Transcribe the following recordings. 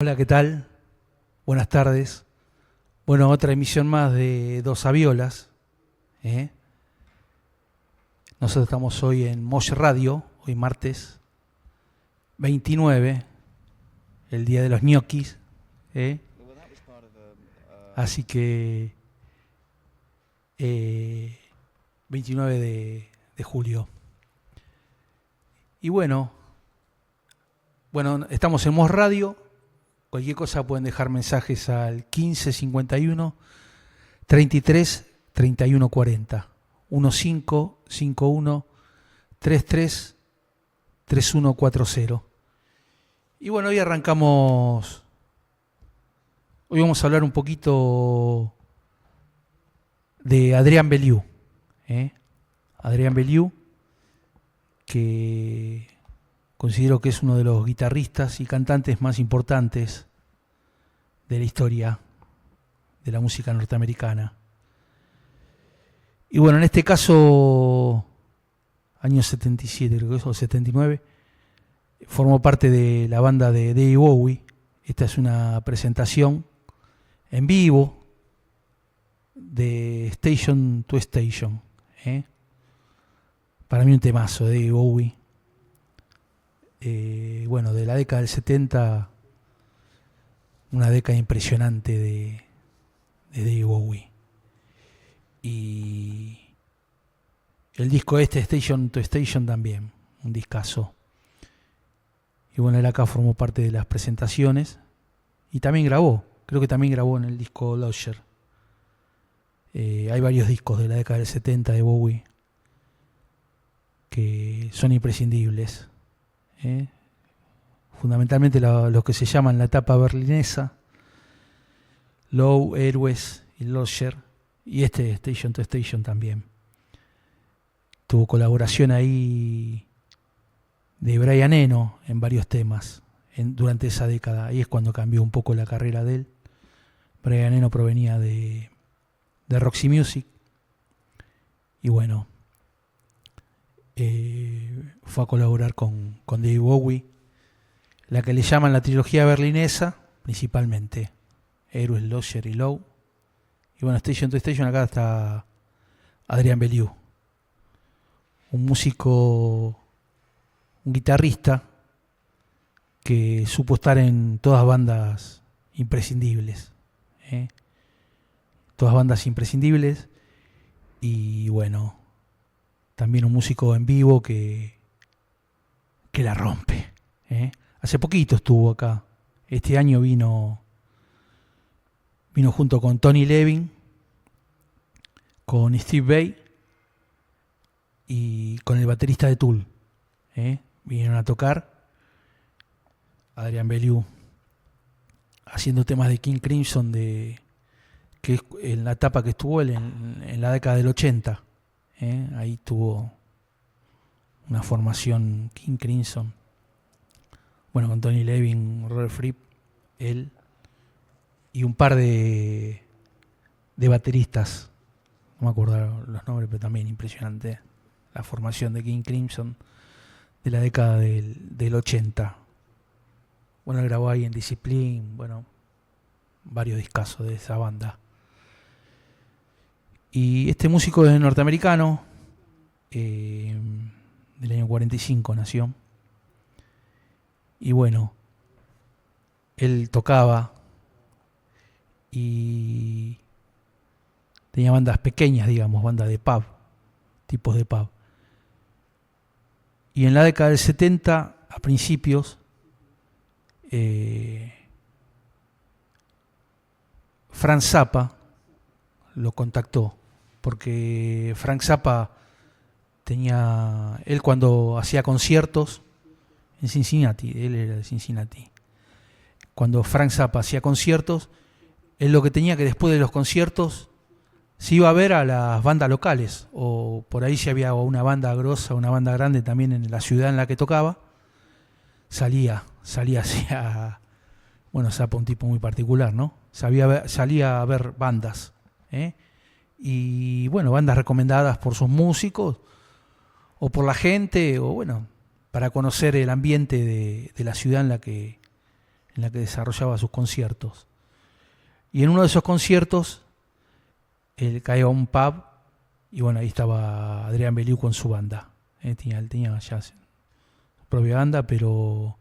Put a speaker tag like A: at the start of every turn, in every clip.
A: Hola, ¿qué tal? Buenas tardes. Bueno, otra emisión más de Dos Aviolas. ¿eh? Nosotros estamos hoy en Mosh Radio, hoy martes 29, el día de los ñoquis. ¿eh? Así que 29 de julio. Y bueno, estamos en Mosh Radio. Cualquier cosa pueden dejar mensajes al 1551 33 31 40 1551 33 3140. Y bueno, hoy arrancamos. Hoy vamos a hablar un poquito de Adrián Belew. Adrián Belew, que considero que es uno de los guitarristas y cantantes más importantes de la historia de la música norteamericana. Y bueno, en este caso, año 77, creo que es, o 79, formó parte de la banda de David Bowie. Esta es una presentación en vivo de Station to Station. Para mí un temazo de David Bowie. De la década del 70, una década impresionante de David Bowie. Y el disco Station to Station, también, un discazo. Y bueno, él acá formó parte de las presentaciones y también grabó, creo que también grabó en el disco Lodger. Hay varios discos de la década del 70 de Bowie que son imprescindibles. Fundamentalmente los que se llaman la etapa berlinesa, Low, Héroes y Lodger, y este Station to Station también. Tuvo colaboración ahí de Brian Eno en varios temas durante esa década. Ahí es cuando cambió un poco la carrera de él. Brian Eno provenía de Roxy Music y bueno, fue a colaborar con David Bowie, la que le llaman la trilogía berlinesa, principalmente Héroes, Lodger y Low. Y bueno, Station to Station, acá está Adrián Belew, un músico, un guitarrista que supo estar en todas bandas imprescindibles, todas bandas imprescindibles. Y bueno, también un músico en vivo que la rompe. Hace poquito estuvo acá. Este año vino junto con Tony Levin, con Steve Vai y con el baterista de Tool. Vinieron a tocar. Adrián Belew haciendo temas de King Crimson, que es en la etapa que estuvo él en la década del 80. Ahí tuvo una formación King Crimson. Bueno, con Tony Levin, Robert Fripp, él y un par de bateristas. No me acuerdo los nombres, pero también impresionante la formación de King Crimson de la década del 80. Bueno, él grabó ahí en Discipline, bueno, varios discazos de esa banda. Y este músico es norteamericano, del año 45 nació. Y bueno, él tocaba y tenía bandas pequeñas, digamos, bandas de pub, tipos de pub. Y en la década del 70, a principios, Frank Zappa lo contactó, porque Frank Zappa él cuando hacía conciertos en Cincinnati, él era de Cincinnati, cuando Frank Zappa hacía conciertos, él lo que tenía que después de los conciertos se iba a ver a las bandas locales, o por ahí si había una banda grosa, una banda grande también en la ciudad en la que tocaba, salía hacia, bueno, Zappa un tipo muy particular, ¿no? Salía a ver bandas, y bueno, bandas recomendadas por sus músicos o por la gente, o bueno, para conocer el ambiente de la ciudad en en la que desarrollaba sus conciertos. Y en uno de esos conciertos, él cae a un pub y bueno, ahí estaba Adrián Belew con su banda. Él tenía ya su propia banda, pero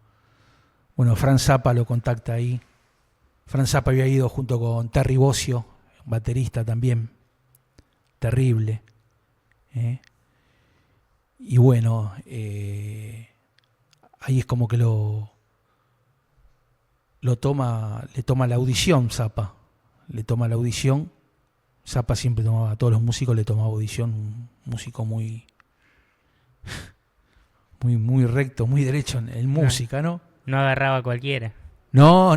A: bueno, Frank Zappa lo contacta ahí. Frank Zappa había ido junto con Terry Bozzio, baterista también, terrible. Y bueno, ahí es como que le toma la audición Zappa. Le toma la audición. Zappa siempre tomaba, a todos los músicos le tomaba audición, un músico muy recto, muy derecho en música, ¿no?
B: No agarraba a cualquiera.
A: No.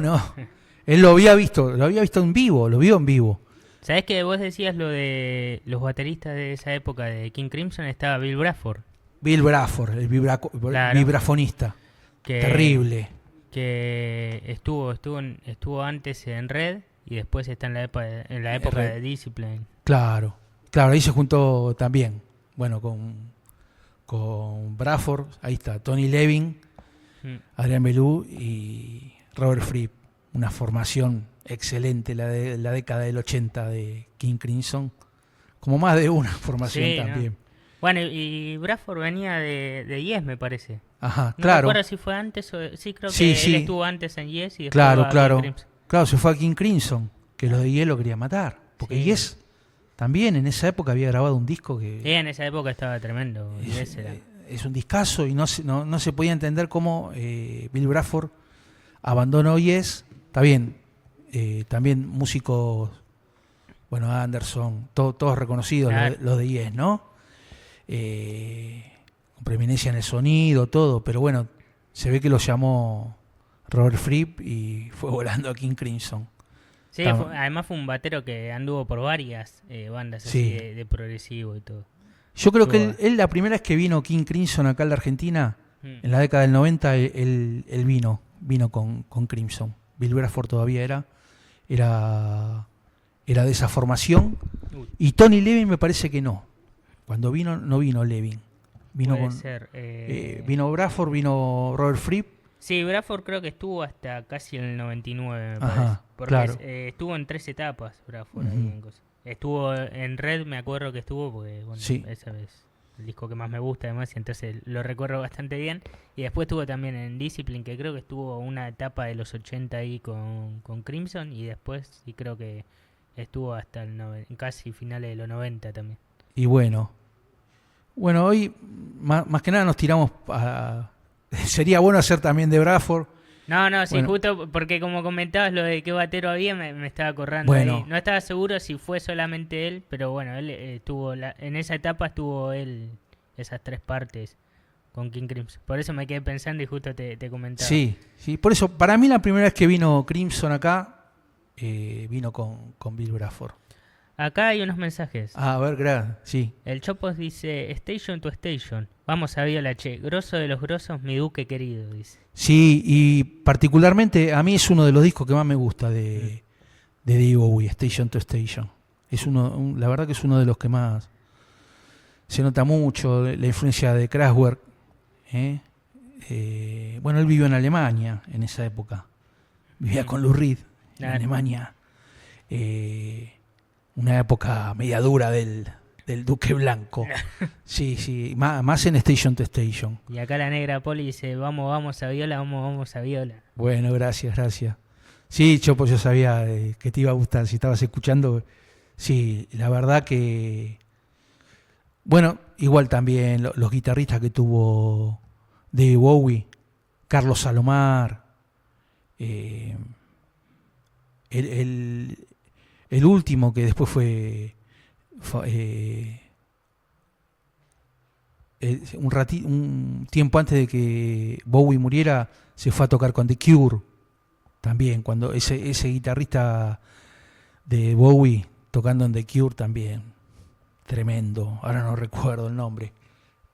A: Él lo había visto en vivo, lo vio en vivo.
B: ¿Sabés que vos decías lo de los bateristas de esa época de King Crimson? Estaba Bill Bruford.
A: Bill Bruford, el vibrafonista. Terrible.
B: Que estuvo antes en Red y después está en la época de Discipline.
A: Claro, ahí se juntó también. Bueno, con Bruford, ahí está, Tony Levin, Adrián Belew y Robert Fripp. Una formación excelente, la década del 80 de King Crimson. Como más de una formación también.
B: ¿No? Bueno, y Bruford venía de Yes, me parece.
A: Ajá,
B: no
A: claro.
B: No recuerdo si fue antes o... Sí, creo que él estuvo antes en Yes y después
A: claro.
B: King Crimson.
A: Claro, se fue a King Crimson, que los de Yes lo quería matar. Porque Yes también en esa época había grabado un disco que...
B: Sí, en esa época estaba tremendo.
A: Es un discazo y no se podía entender cómo Bill Bruford abandonó Yes. Está bien, también músicos, bueno, Anderson, todos reconocidos, claro. los de Yes, ¿no? Con preeminencia en el sonido, todo, pero bueno, se ve que lo llamó Robert Fripp y fue volando a King Crimson.
B: Sí, además fue un batero que anduvo por varias bandas así de progresivo y todo.
A: Yo creo que él la primera vez que vino King Crimson acá en la Argentina, en la década del 90, él vino con Crimson. Bill Bruford todavía era de esa formación. Y Tony Levin me parece que no. Cuando no vino Levin. Vino Bruford, vino Robert Fripp.
B: Sí, Bruford creo que estuvo hasta casi el 99, me
A: parece.
B: Ajá, porque
A: claro.
B: Estuvo en 3 etapas Bruford. Ahí en cosas. Estuvo en Red, me acuerdo que estuvo, porque bueno, esa vez el disco que más me gusta además, y entonces lo recuerdo bastante bien. Y después estuvo también en Discipline, que creo que estuvo una etapa de los 80 ahí con Crimson, y después sí creo que estuvo hasta casi finales de los 90 también.
A: Y bueno, hoy más que nada nos tiramos sería bueno hacer también de Bruford.
B: No, sí, justo porque como comentabas lo de qué batero había, me estaba acordando ahí. No estaba seguro si fue solamente él, pero bueno, él estuvo en esa etapa estuvo él esas 3 partes con King Crimson. Por eso me quedé pensando y justo te comentaba.
A: Sí, por eso, para mí la primera vez que vino Crimson acá, vino con Bill Bruford.
B: Acá hay unos mensajes.
A: A ver, sí.
B: El Chopos dice, Station to Station. Vamos a Viola, che. Grosso de los grosos, mi duque querido, dice.
A: Sí, y particularmente a mí es uno de los discos que más me gusta de David Bowie, Station to Station. Es la verdad que es uno de los que más se nota mucho, la influencia de Kraftwerk. Bueno, él vivió en Alemania en esa época. Vivía con Lou Reed en Alemania. Una época media dura del Duque Blanco. Sí, más en Station to Station.
B: Y acá la negra Poli dice, vamos a Viola, vamos a Viola.
A: Bueno, gracias. Sí, Chopo, yo sabía que te iba a gustar, si estabas escuchando. Sí, la verdad que... Bueno, igual también los guitarristas que tuvo David Bowie, Carlos Salomar, el último que después fue un tiempo antes de que Bowie muriera, se fue a tocar con The Cure también, cuando ese guitarrista de Bowie tocando en The Cure también, tremendo, ahora no recuerdo el nombre,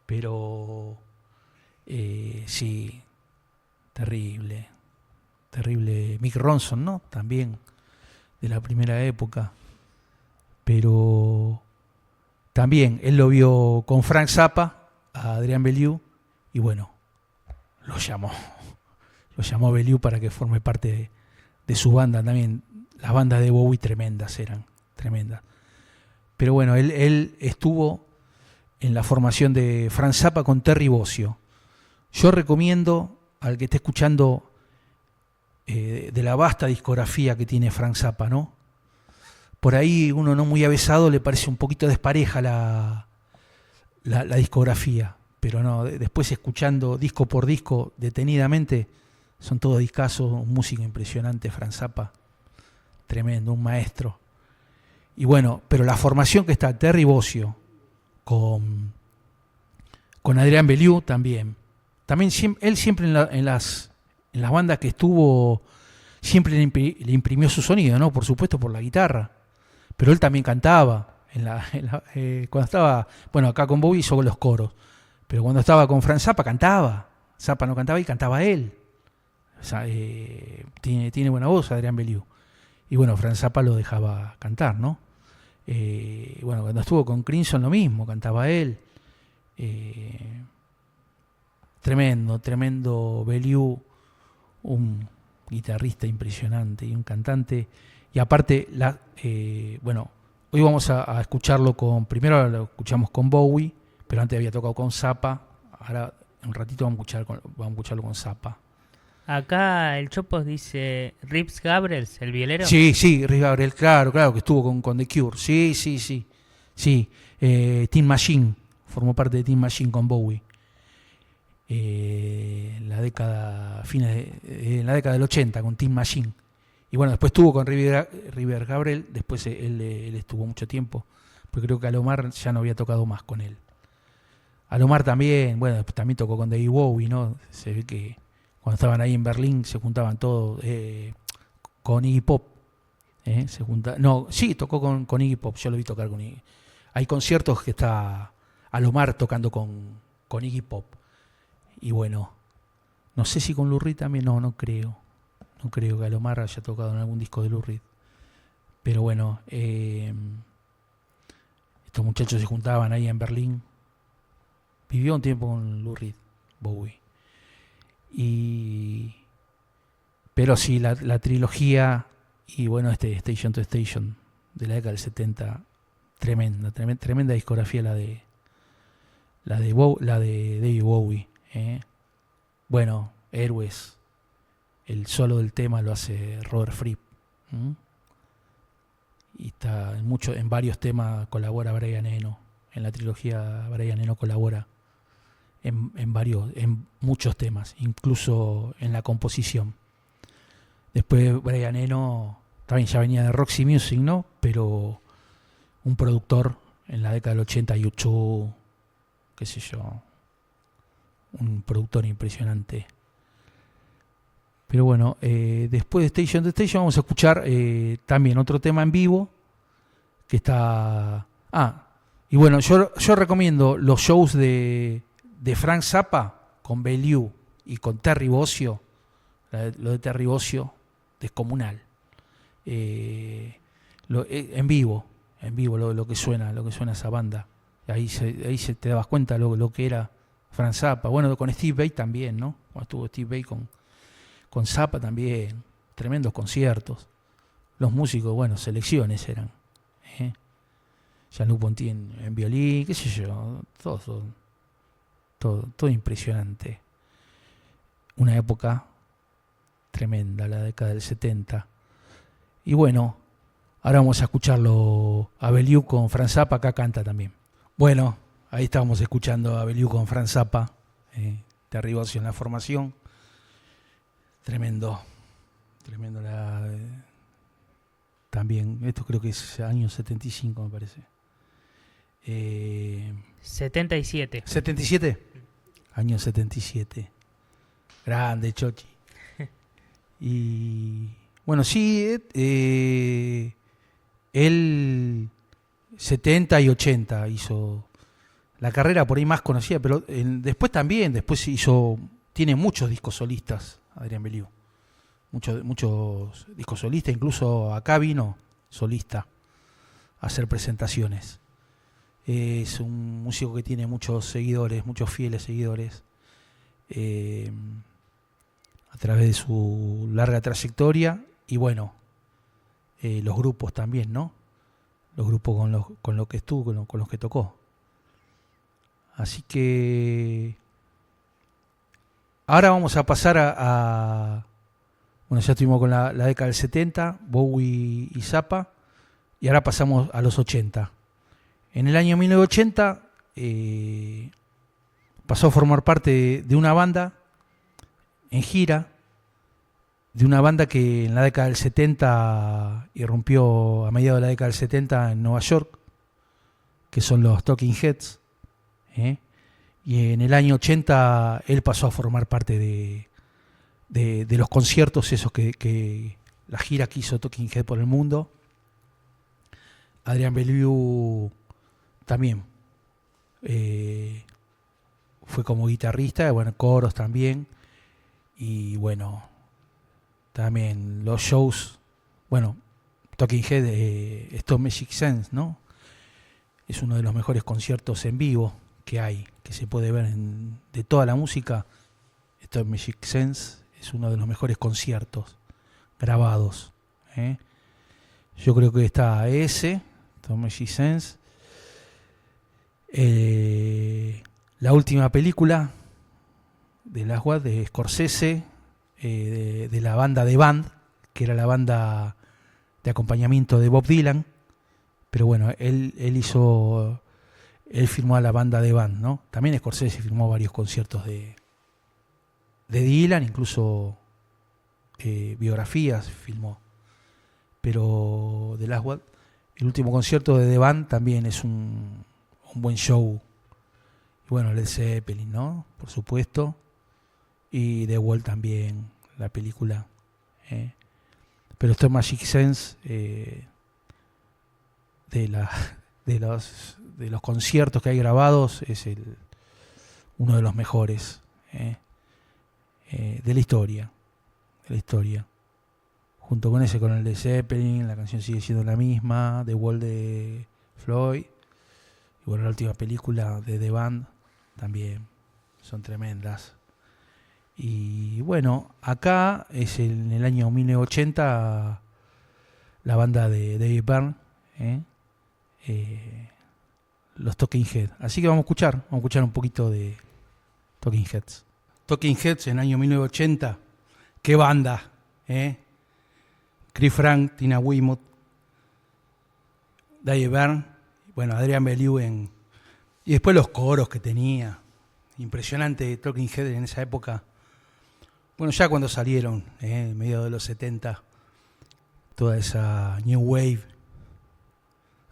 A: pero sí, terrible Mick Ronson, ¿no? También de la primera época, pero también él lo vio con Frank Zappa a Adrián Belew y bueno, lo llamó lo llamó a Belew para que forme parte de su banda también. Las bandas de Bowie tremendas eran, tremendas. Pero bueno, él estuvo en la formación de Frank Zappa con Terry Bozzio. Yo recomiendo al que esté escuchando de la vasta discografía que tiene Frank Zappa, ¿no? Por ahí uno no muy avesado le parece un poquito despareja la discografía, pero no, después escuchando disco por disco detenidamente, son todos discazos, un músico impresionante, Frank Zappa, tremendo, un maestro. Y bueno, pero la formación que está Terry Bozzio con Adrian Belew también él siempre en las bandas que estuvo siempre le imprimió su sonido, ¿no? Por supuesto por la guitarra, pero él también cantaba cuando estaba, bueno, acá con Bowie hizo los coros, pero cuando estaba con Frank Zappa cantaba. Zappa no cantaba y cantaba él. O sea, tiene buena voz Adrian Belew. Y bueno, Frank Zappa lo dejaba cantar, ¿no? Bueno, cuando estuvo con Crimson lo mismo, cantaba él. Tremendo Belew, un guitarrista impresionante y un cantante. Y aparte, bueno, hoy vamos a escucharlo primero lo escuchamos con Bowie, pero antes había tocado con Zappa. Ahora, un ratito vamos a escucharlo con Zappa.
B: Acá el Chopos dice Rips Gabrels, el violero.
A: Sí, Rips Gabrels, claro, que estuvo con The Cure. Sí. Tin Machine, formó parte de Tin Machine con Bowie. En la década del 80 con Tin Machine. Y bueno, después estuvo con River Gabrel, después él estuvo mucho tiempo, porque creo que Alomar ya no había tocado más con él. Alomar también, bueno, también tocó con David Bowie, ¿no? Se ve que cuando estaban ahí en Berlín se juntaban todos con Iggy Pop. Tocó con Iggy Pop, yo lo vi tocar con Iggy. Hay conciertos que está Alomar tocando con Iggy Pop. Y bueno, no sé si con Lou Reed también, no creo. No creo que Alomar haya tocado en algún disco de Lou Reed. Pero bueno, estos muchachos se juntaban ahí en Berlín. Vivió un tiempo con Lou Reed, Bowie. Pero sí, la trilogía y bueno, Station to Station de la década del 70, tremenda discografía la de David Bowie. Bueno, Héroes, el solo del tema lo hace Robert Fripp. Y está en varios temas colabora Brian Eno. En la trilogía Brian Eno colabora en muchos temas, incluso en la composición. Después Brian Eno también ya venía de Roxy Music, ¿no? Pero un productor en la década del 80, U2, qué sé yo, un productor impresionante. Pero bueno, después de Station to Station vamos a escuchar también otro tema en vivo que está... y bueno, yo recomiendo los shows de Frank Zappa con Belew y con Terry Bozzio. Lo de Terry Bozzio, descomunal. En vivo lo que suena esa banda. Ahí se te dabas cuenta lo que era Frank Zappa. Bueno, con Steve Vai también, ¿no? Cuando estuvo Steve Vai con Zappa también. Tremendos conciertos. Los músicos, bueno, selecciones eran. Jean-Luc Ponty en violín, qué sé yo, todo impresionante. Una época tremenda, la década del 70. Y bueno, ahora vamos a escucharlo a Belew con Frank Zappa, acá canta también. Bueno, ahí estábamos escuchando a Belew con Frank Zappa, Terry Bozzio en la formación. Tremendo también, esto creo que es año 75 me parece.
B: 77.
A: ¿77? Año 77. Grande, Chochi. Y bueno, sí, él 70 y 80 hizo la carrera por ahí más conocida, pero después tiene muchos discos solistas, Adrian Belew. Muchos discos solistas, incluso acá vino solista a hacer presentaciones. Es un músico que tiene muchos seguidores, muchos fieles seguidores. a través de su larga trayectoria. Y bueno, los grupos también, ¿no? Los grupos con los que estuvo, con los que tocó. Así que ahora vamos a pasar bueno, ya estuvimos con la década del 70, Bowie y Zappa, y ahora pasamos a los 80. En el año 1980 pasó a formar parte de una banda en gira, de una banda que en la década del 70 irrumpió a mediados de la década del 70 en Nueva York, que son los Talking Heads. Y en el año 80 él pasó a formar parte de los conciertos esos que la gira que hizo Talking Head por el mundo. Adrian Belew también fue como guitarrista, bueno, coros también. Y bueno, también los shows, bueno, Talking Head, Stop Magic Sense, ¿no? Es uno de los mejores conciertos en vivo que hay, que se puede ver de toda la música. Stop Magic Sense es uno de los mejores conciertos grabados. Yo creo que está ese, Stop Magic Sense. La última película de Last Waltz de Scorsese, de la banda The Band, que era la banda de acompañamiento de Bob Dylan. Pero bueno, él firmó a la banda The Band, ¿no? También Scorsese firmó varios conciertos de Dylan, incluso biografías filmó. Pero de Last Waltz, el último concierto de The Band también es un buen show. Y bueno, Led Zeppelin, ¿no? Por supuesto. Y The Wall también, la película. Pero esto es Magic Sense, de los conciertos que hay grabados, es uno de los mejores de la historia. Junto con ese, con el de Zeppelin, la canción sigue siendo la misma, The Wall de Floyd. Y bueno, la última película de The Band también son tremendas. Y bueno, acá es en el año 1980 la banda de David Byrne, los Talking Heads. Así que vamos a escuchar un poquito de Talking Heads. Talking Heads en el año 1980, qué banda, Chris Frank, Tina Weymouth, David Byrne, bueno, Adrian Belew y después los coros que tenía, impresionante Talking Heads en esa época. Bueno, ya cuando salieron, en medio de los 70, toda esa New Wave,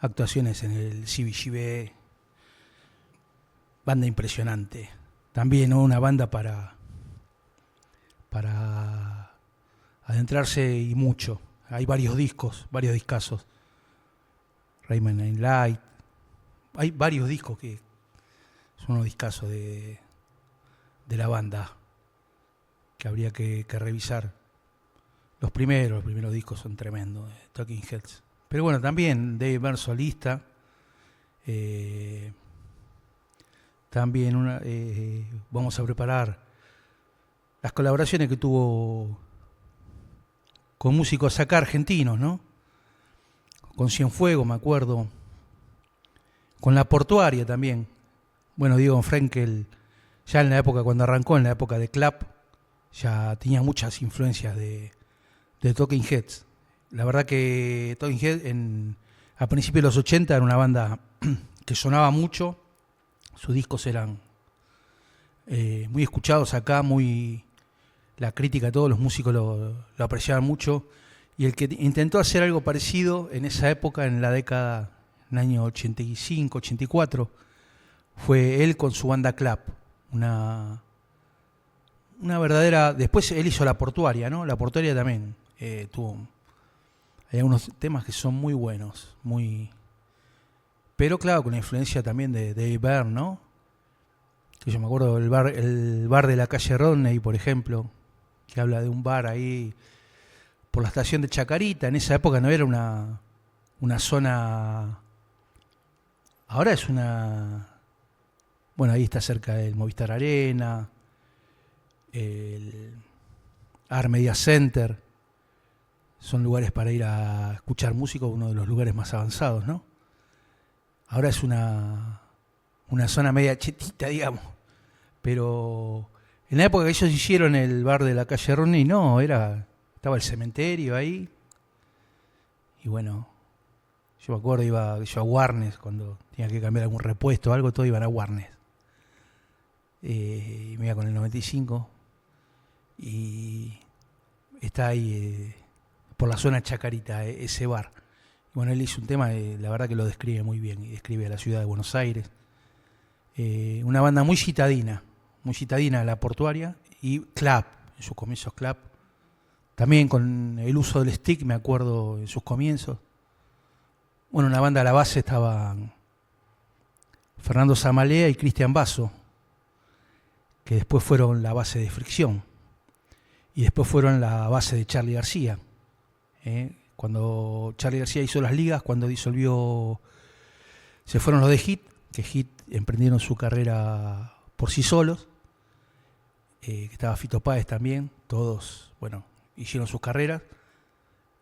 A: actuaciones en el CBGB, banda impresionante. También, ¿no? Una banda para adentrarse y mucho. Hay varios discazos. Rayman and Light. Hay varios discos que son unos discazos de la banda que habría que revisar. Los primeros discos son tremendos, Talking Heads. Pero bueno, también David Byrne solista. También vamos a preparar las colaboraciones que tuvo con músicos acá argentinos, ¿no? Con Cienfuegos, me acuerdo. Con La Portuaria también. Bueno, Diego Frenkel, ya en la época, cuando arrancó, en la época de Clap, ya tenía muchas influencias de Talking Heads. La verdad que Talking Heads a principios de los 80 era una banda que sonaba mucho. Sus discos eran muy escuchados acá, la crítica, todos los músicos lo apreciaban mucho. Y el que intentó hacer algo parecido en esa época, en la década, en el año 85, 84, fue él con su banda Clap. Una verdadera... Después él hizo La Portuaria, ¿no? La Portuaria también hay algunos temas que son muy buenos, pero claro, con la influencia también de David Byrne, ¿no? Que yo me acuerdo del el bar de la calle Rodney, por ejemplo, que habla de un bar ahí por la estación de Chacarita. En esa época no era una zona... Ahora es una... Bueno, ahí está cerca del Movistar Arena, el Media Center. Son lugares para ir a escuchar música, uno de los lugares más avanzados, ¿no? Ahora es una zona media chetita, digamos. Pero en la época que ellos hicieron el bar de la calle Ronnie, no, estaba el cementerio ahí. Y bueno, yo me acuerdo, iba yo a Warnes cuando tenía que cambiar algún repuesto o algo, todos iban a Warnes. Y me iba con el 95. Y está ahí por la zona Chacarita, ese bar. Y bueno, él hizo un tema, la verdad que lo describe muy bien, y describe a la ciudad de Buenos Aires. Una banda muy citadina, La Portuaria, y Clap, en sus comienzos Clap. También con el uso del stick, me acuerdo, en sus comienzos. Bueno, una banda a la base estaban Fernando Zamalea y Cristian Basso, que después fueron la base de Fricción. Y después fueron la base de Charly García. Cuando Charly García hizo las ligas, cuando disolvió, se fueron los de Hit, que Hit emprendieron su carrera por sí solos. Que estaba Fito Páez también, todos, bueno, hicieron sus carreras.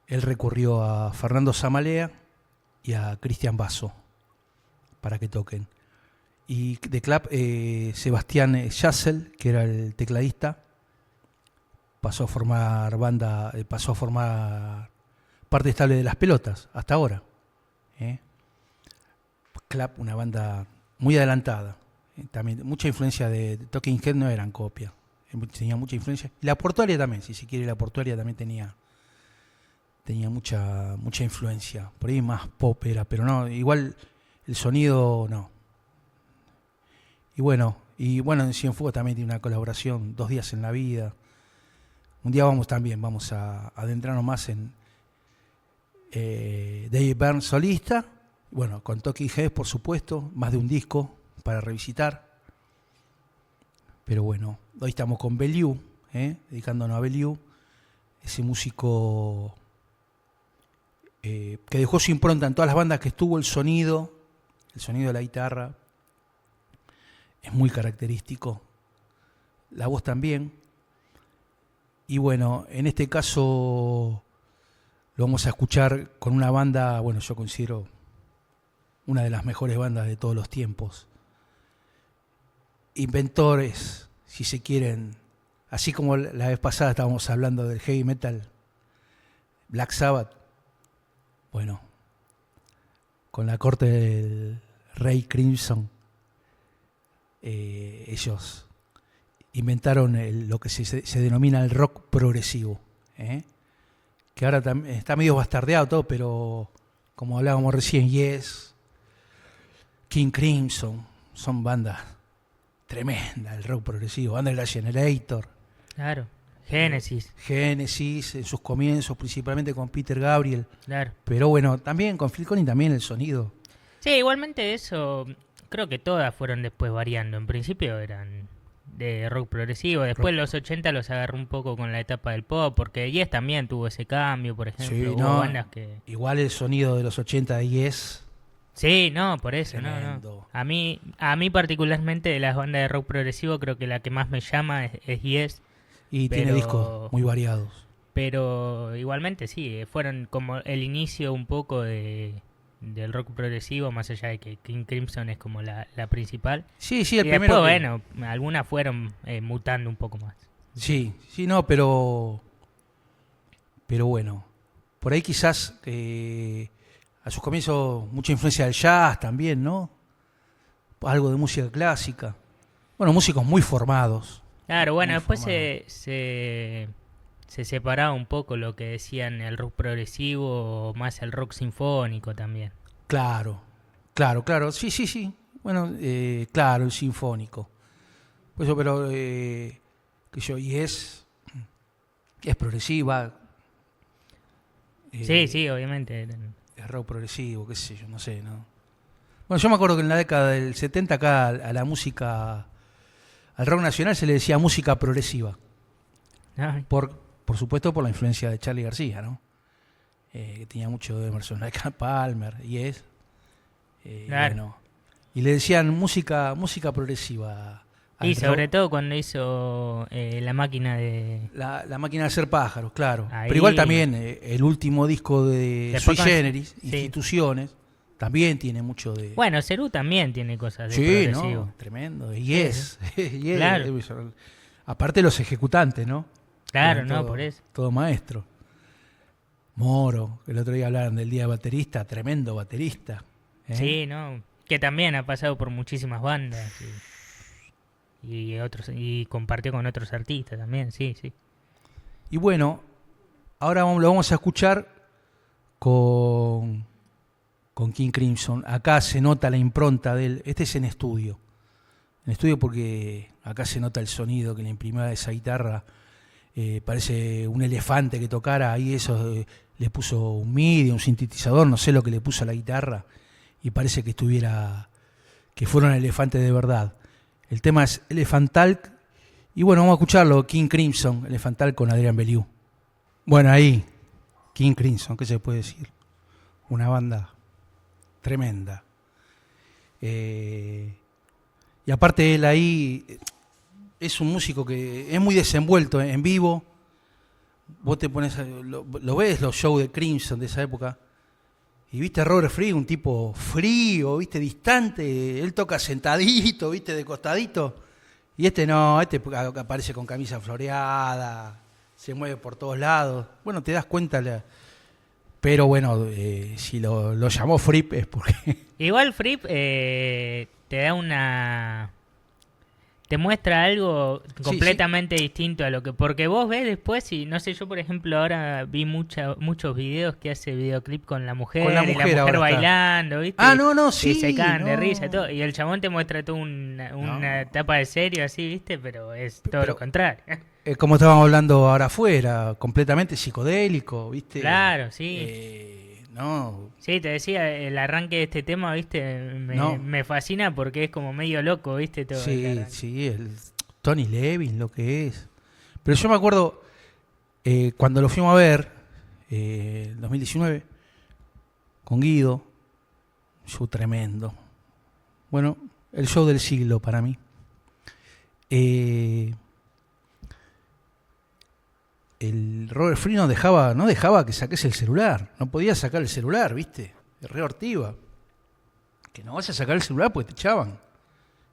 A: Él recurrió a Fernando Zamalea y a Cristian Basso para que toquen. Y de Clap, Sebastián Yassel, que era el tecladista, pasó a formar parte estable de Las Pelotas hasta ahora. Clap, una banda muy adelantada. También mucha influencia de Talking Head, no eran copia. Tenía mucha influencia. Y La Portuaria también, si se quiere, La Portuaria también tenía mucha influencia. Por ahí más pop era, pero no, igual el sonido no. Y bueno, en Cienfuegos también tiene una colaboración, 2 días en la vida. Un día vamos a adentrarnos más en David Byrne solista, bueno, con Talking Heads, por supuesto, más de un disco para revisitar. Pero bueno, hoy estamos con Beliou, dedicándonos a Beliou, ese músico que dejó su impronta en todas las bandas que estuvo. El sonido de la guitarra es muy característico, la voz también. Y bueno, en este caso lo vamos a escuchar con una banda, bueno, yo considero una de las mejores bandas de todos los tiempos. Inventores, si se quieren, así como la vez pasada estábamos hablando del heavy metal, Black Sabbath. Bueno, con la corte del Rey Crimson, ellos inventaron lo que se denomina el rock progresivo, que ahora está medio bastardeado todo, pero como hablábamos recién, Yes, King Crimson, son bandas tremendas, el rock progresivo. Underground Generator,
B: claro, Genesis
A: en sus comienzos, principalmente con Peter Gabriel,
B: claro.
A: Pero bueno, también con Phil Collins, también el sonido.
B: Sí, igualmente eso, creo que todas fueron después variando. En principio eran de rock progresivo, después los 80 los agarró un poco con la etapa del pop, porque Yes también tuvo ese cambio, por ejemplo.
A: Sí,
B: hubo bandas que...
A: Igual el sonido de los 80 de Yes.
B: Sí, no, por eso,
A: tremendo.
B: no. A mí particularmente de las bandas de rock progresivo creo que la que más me llama es Yes.
A: Y tiene discos muy variados.
B: Pero igualmente sí, fueron como el inicio un poco del rock progresivo, más allá de que King Crimson es como la principal.
A: Sí, el
B: y
A: primero.
B: Después, bueno, algunas fueron mutando un poco más.
A: Sí, no, pero bueno, por ahí quizás a sus comienzos mucha influencia del jazz también, ¿no? Algo de música clásica. Bueno, músicos muy formados.
B: Claro, bueno, después se separaba un poco lo que decían el rock progresivo, más el rock sinfónico también.
A: Claro. Sí. Bueno, claro, el sinfónico. Pues eso, pero y es progresiva.
B: Sí, obviamente.
A: Es rock progresivo, qué sé yo, no sé, ¿no? Bueno, yo me acuerdo que en la década del 70 acá a la música, al rock nacional se le decía música progresiva.
B: Ay.
A: Por supuesto por la influencia de Charly García, ¿no? Que tenía mucho de Emerson Lake Palmer, claro. Bueno, y le decían música progresiva
B: Y sobre todo cuando hizo la máquina de...
A: La máquina de hacer pájaros, claro.
B: Ahí...
A: Pero igual también el último disco de Sui Generis, sí. Instituciones, también tiene mucho de...
B: Bueno, Cerú también tiene cosas de
A: sí,
B: progresivo.
A: ¿no? Tremendo. Yes. Yes.
B: Claro.
A: Aparte los ejecutantes, ¿no?
B: Claro, no, por eso.
A: Todo maestro. Moro, el otro día hablaban del día de baterista, tremendo baterista.
B: Sí, no, que también ha pasado por muchísimas bandas y otros, y compartió con otros artistas también, sí.
A: Y bueno, ahora lo vamos a escuchar con King Crimson. Acá se nota la impronta de él. Este es en estudio. En estudio porque acá se nota el sonido que le imprimió a esa guitarra. Parece un elefante que tocara. Ahí eso le puso un MIDI, un sintetizador, no sé lo que le puso a la guitarra. Y parece que fueron elefantes de verdad. El tema es Elephant Talk. Y bueno, vamos a escucharlo, King Crimson, Elephant Talk con Adrian Bellew. Bueno, ahí, King Crimson, ¿qué se puede decir? Una banda tremenda. Y aparte él ahí es un músico que es muy desenvuelto en vivo. Vos te pones, lo ves los shows de Crimson de esa época. Y viste a Robert Fripp, un tipo frío, viste, distante. Él toca sentadito, viste, de costadito. Y este no, aparece con camisa floreada, se mueve por todos lados. Bueno, te das cuenta. Pero bueno, si lo llamó Fripp es porque...
B: Igual Fripp te da una... Te muestra algo completamente distinto a lo que... Porque vos ves después, y no sé, yo por ejemplo ahora vi muchos videos que hace videoclip con la mujer y la mujer bailando, ¿viste?
A: Ah, no, sí.
B: Y se cagan de risa y todo. Y el chabón te muestra toda una etapa de serio así, ¿viste? Pero es todo lo contrario.
A: Como estábamos hablando ahora afuera, completamente psicodélico, ¿viste?
B: Claro, sí.
A: No.
B: Sí, te decía, el arranque de este tema, ¿viste? Me fascina porque es como medio loco, ¿viste? Todo
A: sí, el Tony Levin, lo que es. Pero yo me acuerdo, cuando lo fuimos a ver, en 2019, con Guido, un show tremendo. Bueno, el show del siglo para mí. El Robert Fripp no dejaba que saques el celular. No podías sacar el celular, ¿viste? Es re hortiva. Que no vas a sacar el celular porque te echaban.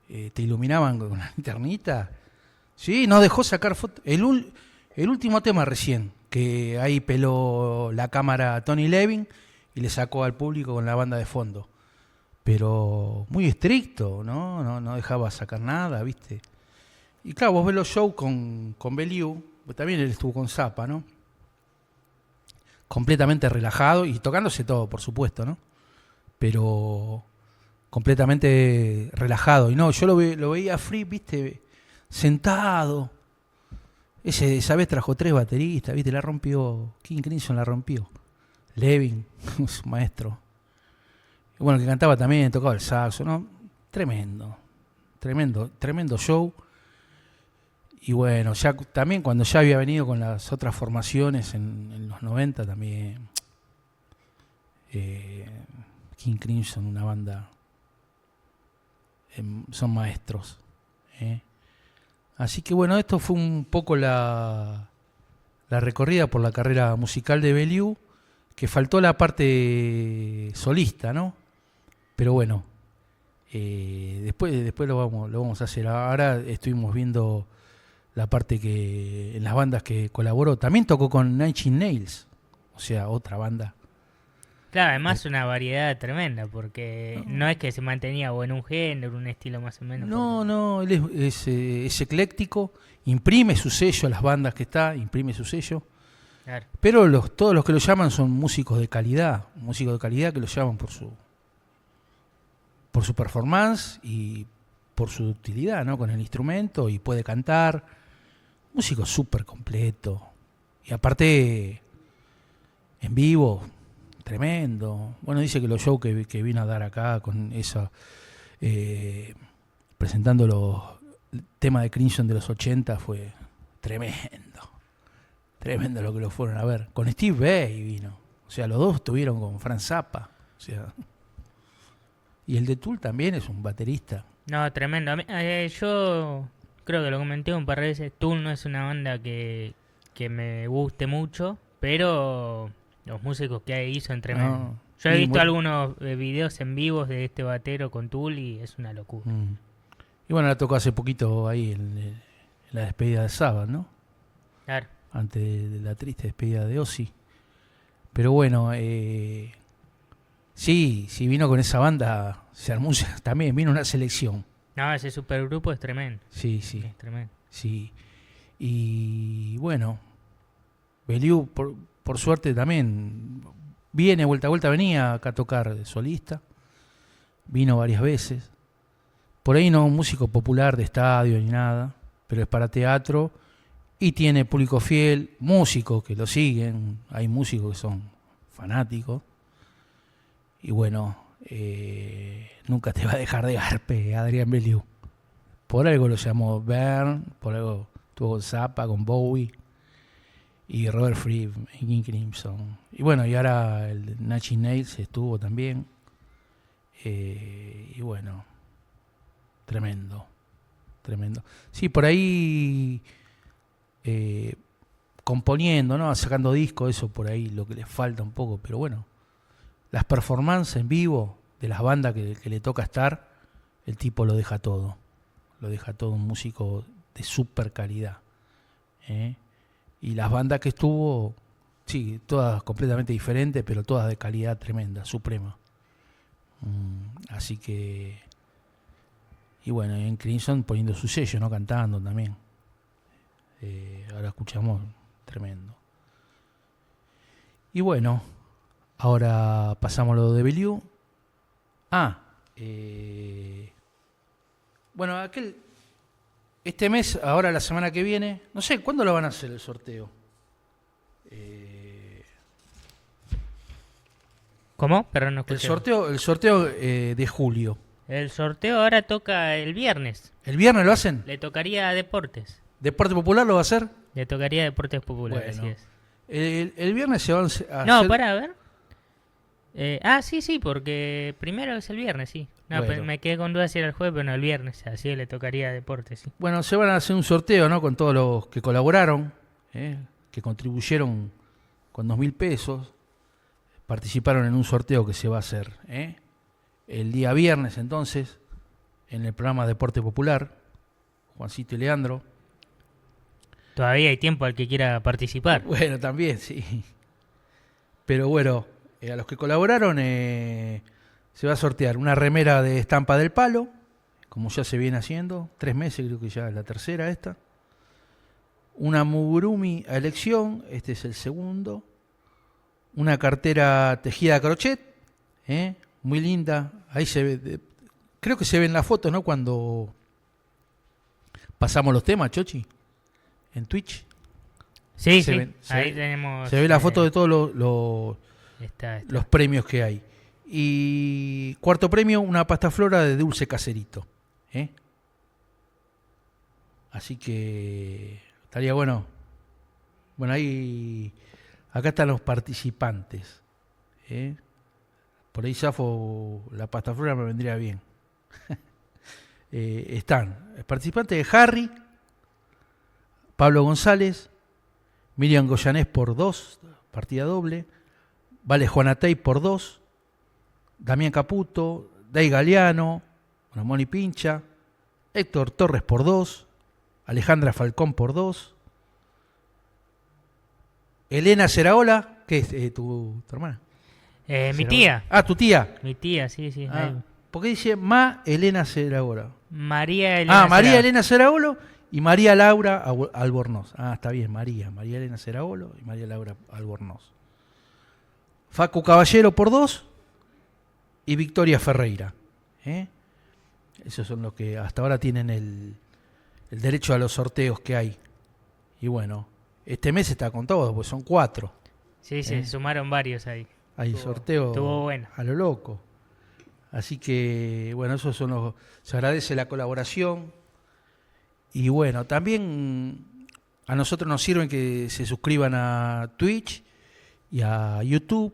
A: Te iluminaban con una linternita. Sí, no dejó sacar fotos. El último tema recién, que ahí peló la cámara a Tony Levin y le sacó al público con la banda de fondo. Pero muy estricto, ¿no? No dejaba sacar nada, ¿viste? Y claro, vos ves los shows con Bellew. También él estuvo con Zappa, ¿no? Completamente relajado y tocándose todo, por supuesto, ¿no? Pero completamente relajado. Y no, yo lo veía a Fripp, ¿viste? Sentado. Esa vez trajo 3 bateristas, ¿viste? La rompió. King Crimson la rompió. Levin, su maestro. Y bueno, que cantaba también, tocaba el saxo, ¿no? Tremendo show. Y bueno, ya también cuando ya había venido con las otras formaciones en los 90 también, King Crimson, una banda, son maestros. Así que bueno, esto fue un poco la recorrida por la carrera musical de Bellew, que faltó la parte solista, ¿no? Pero bueno, después lo vamos a hacer. Ahora estuvimos viendo la parte que en las bandas que colaboró. También tocó con Nine Inch Nails, o sea, otra banda.
B: Claro, además una variedad tremenda, porque no es que se mantenía o en un género, un estilo más o menos.
A: No, él es ecléctico, imprime su sello a las bandas que imprime su sello.
B: Claro.
A: Pero todos los que lo llaman son músicos de calidad que lo llaman por su performance y por su utilidad, ¿no? Con el instrumento, y puede cantar. Músico súper completo. Y aparte, en vivo, tremendo. Bueno, dice que los shows que vino a dar acá con esa, presentando los temas de Crimson de los 80, fue tremendo. Tremendo lo que lo fueron a ver. Con Steve Vai vino. O sea, los dos estuvieron con Frank Zappa. O sea, y el de Tool también es un baterista.
B: No, tremendo. Yo creo que lo comenté un par de veces, Tool no es una banda que me guste mucho, pero los músicos que hizo son tremendos.
A: No,
B: Yo he
A: y
B: visto algunos videos en vivos de este batero con Tool y es una locura.
A: Y bueno, la tocó hace poquito ahí en la despedida de Sabbath, ¿no?
B: Claro.
A: Antes de la triste despedida de Ozzy. Pero bueno, sí vino con esa banda, se armó también, vino una selección.
B: No, ese supergrupo es tremendo.
A: Sí.
B: Es tremendo.
A: Sí. Y bueno, Beliú, por suerte también, viene, vuelta a vuelta, venía acá a tocar de solista. Vino varias veces. Por ahí no un músico popular de estadio ni nada, pero es para teatro y tiene público fiel, músicos que lo siguen, hay músicos que son fanáticos. Y bueno, nunca te va a dejar de garpe Adrián Belew. Por algo lo llamó Bern, por algo estuvo con Zappa, con Bowie y Robert Fripp y King Crimson. Y bueno, y ahora el Nine Inch Nails estuvo también. Y bueno, tremendo. Sí, por ahí componiendo, ¿no? Sacando discos, eso por ahí lo que les falta un poco, pero bueno. Las performances en vivo de las bandas que le toca estar, el tipo lo deja todo. Lo deja todo, un músico de súper calidad. Y las bandas que estuvo, sí, todas completamente diferentes, pero todas de calidad tremenda, suprema. Así que... Y bueno, en Crimson poniendo su sello, ¿no? Cantando también. Ahora escuchamos, tremendo. Y bueno... Ahora pasamos a lo de Belew. Bueno, este mes, ahora la semana que viene, no sé, ¿cuándo lo van a hacer el sorteo?
B: ¿Cómo? Perdón, no escuché.
A: El sorteo de julio.
B: El sorteo ahora toca el viernes.
A: ¿El viernes lo hacen?
B: Le tocaría a Deportes.
A: ¿Deporte Popular lo va a hacer?
B: Le tocaría a Deportes Populares,
A: Bueno,
B: así es.
A: El viernes se van a hacer...
B: No, para ver. Sí, porque primero es el viernes, sí. No,
A: bueno.
B: Me quedé con dudas si era el jueves, pero no, el viernes, así le tocaría a Deportes, sí.
A: Bueno, se van a hacer un sorteo, ¿no? Con todos los que colaboraron, que contribuyeron con 2.000 pesos, participaron en un sorteo que se va a hacer el día viernes, entonces, en el programa Deporte Popular, Juancito y Leandro.
B: Todavía hay tiempo al que quiera participar.
A: Bueno, también, sí. Pero bueno... a los que colaboraron se va a sortear una remera de estampa del palo, como ya se viene haciendo, 3 meses, creo que ya es la tercera esta. Una amigurumi a elección, este es el segundo. Una cartera tejida a crochet, muy linda. Ahí se ve, creo que se ve en la foto, ¿no? Cuando pasamos los temas, Chochi, en Twitch.
B: Sí, ahí tenemos...
A: Se ve la foto de todos
B: Está.
A: Los premios que hay. Y cuarto premio, una pasta flora de dulce caserito. Así que estaría bueno. Bueno, ahí acá están los participantes. Por ahí zafo la pasta flora, me vendría bien. Están participantes de Harry, Pablo González, Miriam Goyanés por 2, partida doble. Vale Juanatey por 2, Damián Caputo, Day Galeano, Moni Pincha, Héctor Torres por 2, Alejandra Falcón por 2, Elena Ceraola, ¿qué es tu hermana?
B: Mi tía.
A: Tu tía.
B: Mi tía, sí.
A: ¿Por qué dice Elena Ceraola?
B: María Elena
A: María Elena Ceraolo y María Laura Albornoz. Está bien, María Elena Ceraolo y María Laura Albornoz. Facu Caballero por 2 y Victoria Ferreira. Esos son los que hasta ahora tienen el derecho a los sorteos que hay. Y bueno, este mes está con todo, pues son 4.
B: Sí, se sumaron varios ahí.
A: Hay sorteo
B: bueno.
A: A lo loco. Así que, bueno, esos son los... Se agradece la colaboración. Y bueno, también a nosotros nos sirven que se suscriban a Twitch y a YouTube,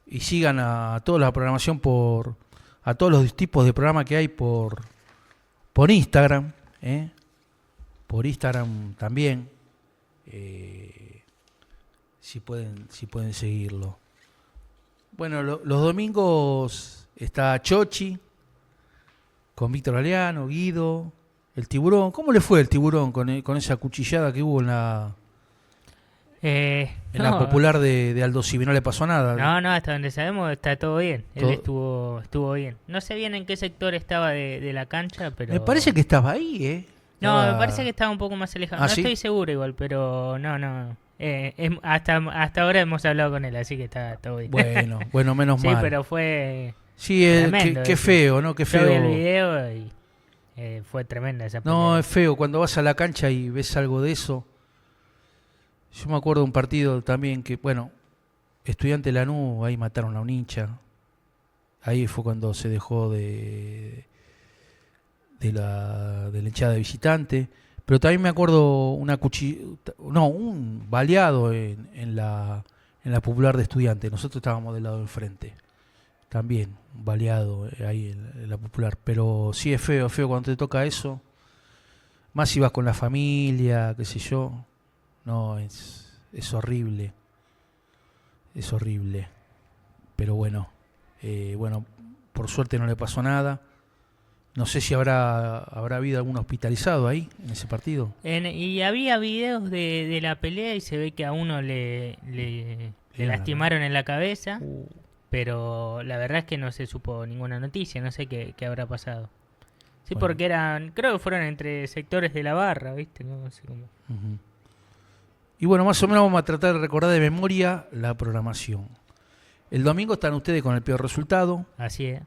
A: y sigan a toda la programación a todos los tipos de programa que hay por Instagram, por Instagram también, si pueden seguirlo. Bueno, los domingos está Chochi, con Víctor Galeano, Guido, el Tiburón. ¿Cómo le fue el Tiburón con esa cuchillada que hubo en la popular de Aldo Civi? ¿No le pasó nada?
B: No, hasta donde sabemos está todo bien. Él estuvo bien. No sé bien en qué sector estaba de la cancha, pero...
A: Me parece que estaba ahí,
B: No, me parece que estaba un poco más alejado. No, ¿sí? Estoy seguro igual, pero no. Hasta ahora hemos hablado con él, así que está todo bien.
A: Bueno, menos mal.
B: Sí, pero fue...
A: Sí, qué feo, ¿no? Qué feo.
B: Yo vi el video y fue tremenda esa pelea.
A: No, es feo. Cuando vas a la cancha y ves algo de eso. Yo me acuerdo de un partido también que, Estudiante Lanús, ahí mataron a un hincha. Ahí fue cuando se dejó de la hinchada de visitante. Pero también me acuerdo un baleado en la popular de Estudiantes. Nosotros estábamos del lado del frente. También, baleado ahí en la popular. Pero sí es feo cuando te toca eso. Más si vas con la familia, qué sé yo. No, es horrible. Es horrible. Pero bueno, por suerte no le pasó nada. No sé si habrá habido algún hospitalizado ahí, en ese partido.
B: Y había videos de la pelea y se ve que a uno le lastimaron en la cabeza. Pero la verdad es que no se supo ninguna noticia, no sé qué habrá pasado. Sí, porque creo que fueron entre sectores de la barra, ¿viste? No sé cómo.
A: Uh-huh. Y más o menos vamos a tratar de recordar de memoria la programación. El domingo están ustedes con el peor resultado.
B: Así es.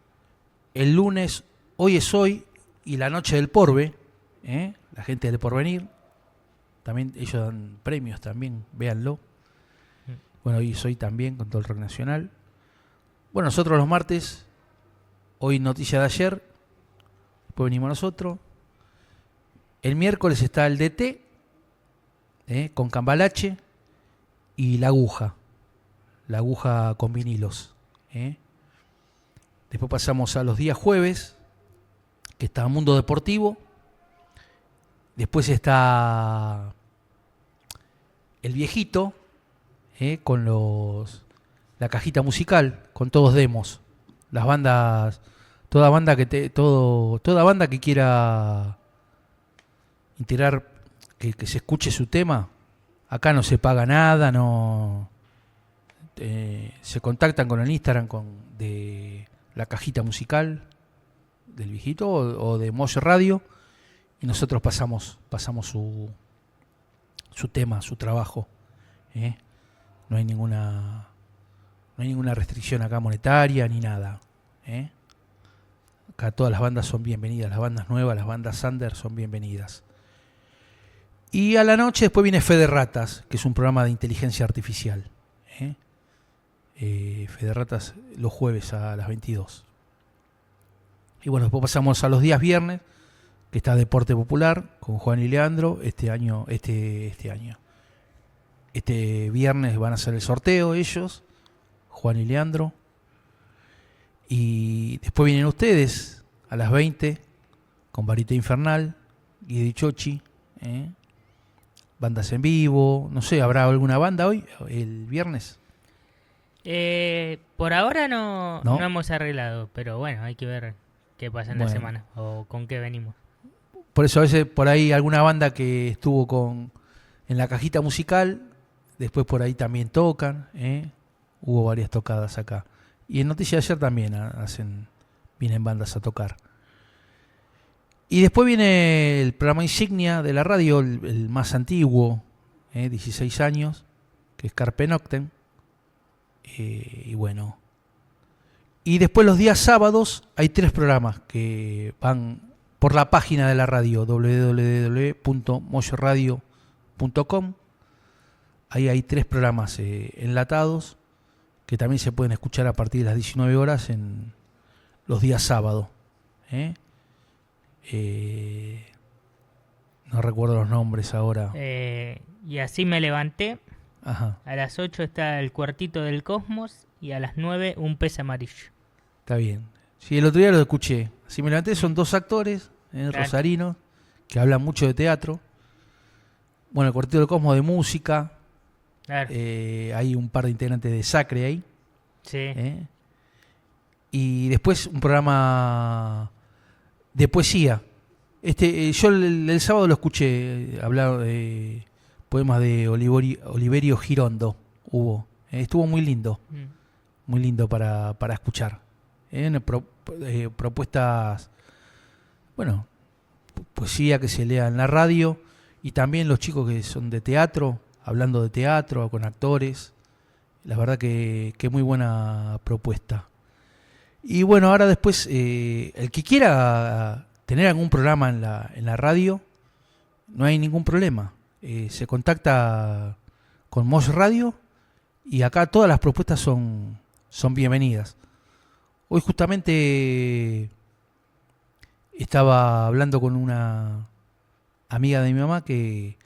A: El lunes, Hoy es Hoy y la Noche del Porve, la gente del Porvenir. También ellos dan premios también, véanlo. Hoy es Hoy también con todo el rock nacional. Nosotros los martes, hoy Noticia de Ayer, después venimos nosotros. El miércoles está el DT, con Cambalache y la aguja con vinilos. Después pasamos a los días jueves, que está Mundo Deportivo. Después está El Viejito, con la cajita musical, con todos demos. Las bandas, toda banda que quiera integrar, que se escuche su tema. Acá no se paga nada, se contactan con el Instagram de la cajita musical del Viejito o de Mosh Radio y nosotros pasamos su tema, su trabajo. No hay ninguna restricción acá monetaria ni nada. Acá todas las bandas son bienvenidas, las bandas nuevas, las bandas under son bienvenidas. Y a la noche después viene Fe de Ratas, que es un programa de inteligencia artificial. Fe de Ratas los jueves a las 22. Y después pasamos a los días viernes, que está Deporte Popular con Juan y Leandro. Este viernes van a hacer el sorteo ellos, Juan y Leandro. Y después vienen ustedes a las 20 con Varita Infernal, Guido y Chochi, bandas en vivo. No sé, ¿habrá alguna banda hoy, el viernes?
B: Por ahora no hemos arreglado, pero bueno, hay que ver qué pasa en la semana o con qué venimos.
A: Por eso a veces por ahí alguna banda que estuvo en la cajita musical, después por ahí también tocan, hubo varias tocadas acá. Y en Noticia de Ayer también vienen bandas a tocar. Y después viene el programa insignia de la radio, el más antiguo, 16 años, que es Carpe Noctem. Y después los días sábados hay 3 programas que van por la página de la radio, www.moyoradio.com. Ahí hay 3 programas enlatados que también se pueden escuchar a partir de las 19 horas en los días sábados. No recuerdo los nombres ahora.
B: Y así me levanté.
A: Ajá.
B: A las 8 está El Cuartito del Cosmos y a las 9 Un Pez Amarillo.
A: Está bien. Sí, el otro día lo escuché. Así me levanté, son 2 actores, claro, rosarinos, que hablan mucho de teatro. Bueno, el Cuarteto del Cosmos de música.
B: Claro.
A: Hay un par de integrantes de Sacre ahí.
B: Sí.
A: Y después un programa de poesía. Yo el sábado lo escuché hablar de poemas de Oliverio Girondo. Estuvo muy lindo. Muy lindo para escuchar. Propuestas, bueno, poesía que se lea en la radio, y también los chicos que son de teatro, hablando de teatro con actores. La verdad que muy buena propuesta. Y bueno, ahora después, el que quiera tener algún programa en la radio, no hay ningún problema. Se contacta con Mosh Radio, y acá todas las propuestas son bienvenidas. Hoy justamente estaba hablando con una amiga de mi mamá que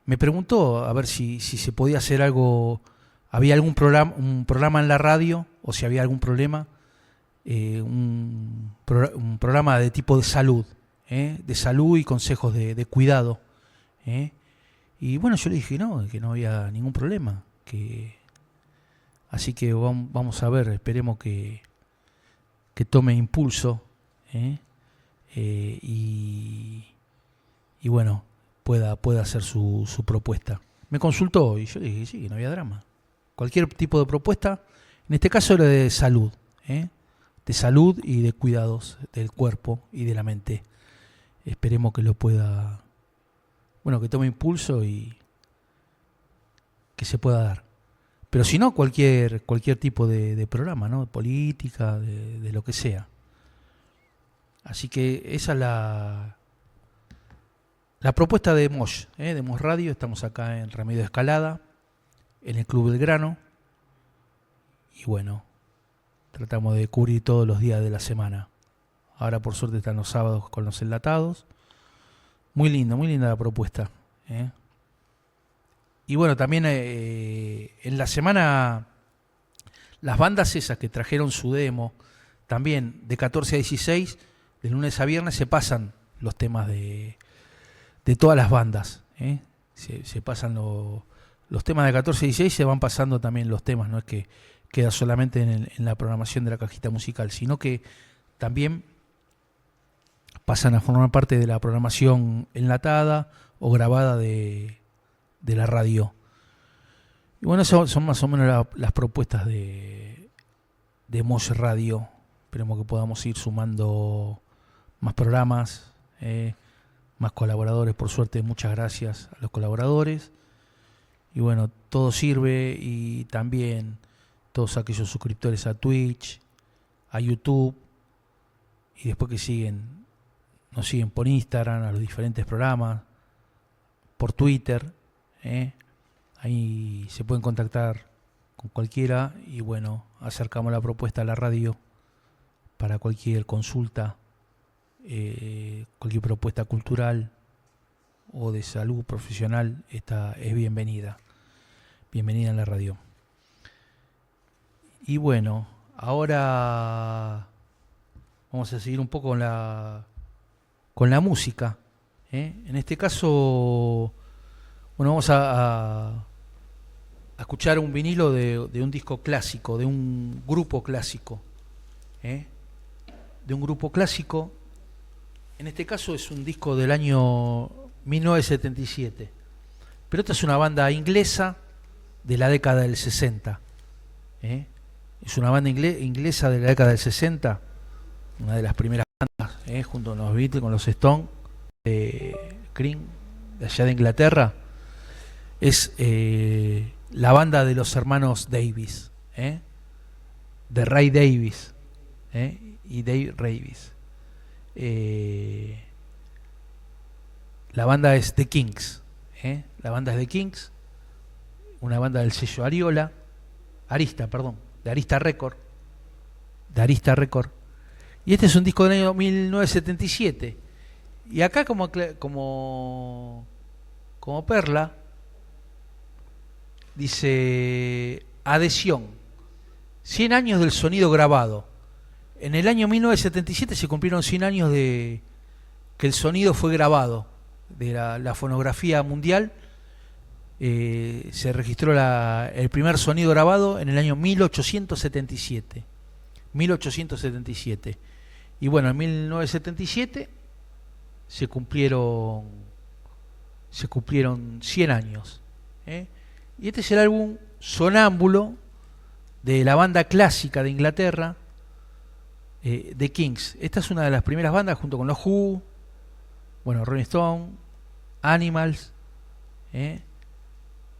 A: me preguntó a ver si se podía hacer algo, había un programa en la radio, o si había algún problema, un programa de tipo de salud y consejos de cuidado. Y bueno, yo le dije que no había ningún problema, así que vamos a ver, esperemos que tome impulso, y bueno, pueda hacer su propuesta. Me consultó y yo le dije sí, que no había drama. Cualquier tipo de propuesta, en este caso era de salud, de salud y de cuidados del cuerpo y de la mente. Esperemos que lo pueda, que tome impulso y que se pueda dar. Pero si no, cualquier tipo de programa, ¿no? De política, de lo que sea. Así que esa es la propuesta de Mosh, de Mosh Radio. Estamos acá en Remedio Escalada, en el Club del Grano. Y bueno, tratamos de cubrir todos los días de la semana. Ahora por suerte están los sábados con los enlatados. Muy linda la propuesta. Y bueno, también en la semana, las bandas esas que trajeron su demo, también de 14 a 16, de lunes a viernes, se pasan los temas de todas las bandas. Se pasan los temas de 14 a 16, se van pasando también los temas, no es que queda solamente en la programación de la cajita musical, sino que también pasan a formar parte de la programación enlatada o grabada de la radio. Y bueno, son más o menos las propuestas de Mosh Radio. Esperemos que podamos ir sumando más programas, más colaboradores. Por suerte, muchas gracias a los colaboradores. Y bueno, todo sirve, y también todos aquellos suscriptores a Twitch, a YouTube, y después que nos siguen por Instagram, a los diferentes programas, por Twitter. Ahí se pueden contactar con cualquiera, y bueno, acercamos la propuesta a la radio para cualquier consulta, cualquier propuesta cultural o de salud profesional. Esta es bienvenida en la radio. Y bueno, ahora vamos a seguir un poco con la música. En este caso, bueno, vamos a escuchar un vinilo de un disco clásico, de un grupo clásico. De un grupo clásico. En este caso es un disco del año 1977. Pero esta es una banda inglesa de la década del 60. Es una banda inglesa de la década del 60. Una de las primeras bandas, junto con los Beatles, con los Stones, Cream, de allá de Inglaterra. Es la banda de los hermanos Davis, de Ray Davis y Dave Davis. La banda es The Kings, la banda es The Kings, una banda del sello Arista Record, y este es un disco del año 1977. Y acá como perla dice: adhesión, 100 años del sonido grabado. En el año 1977 se cumplieron 100 años de que el sonido fue grabado de la fonografía mundial. Se registró el primer sonido grabado en el año 1877. 1877. Y bueno, en 1977 se cumplieron 100 años. Y este es el álbum Sonámbulo de la banda clásica de Inglaterra, The Kings. Esta es una de las primeras bandas junto con los Who, bueno, Rolling Stone, Animals.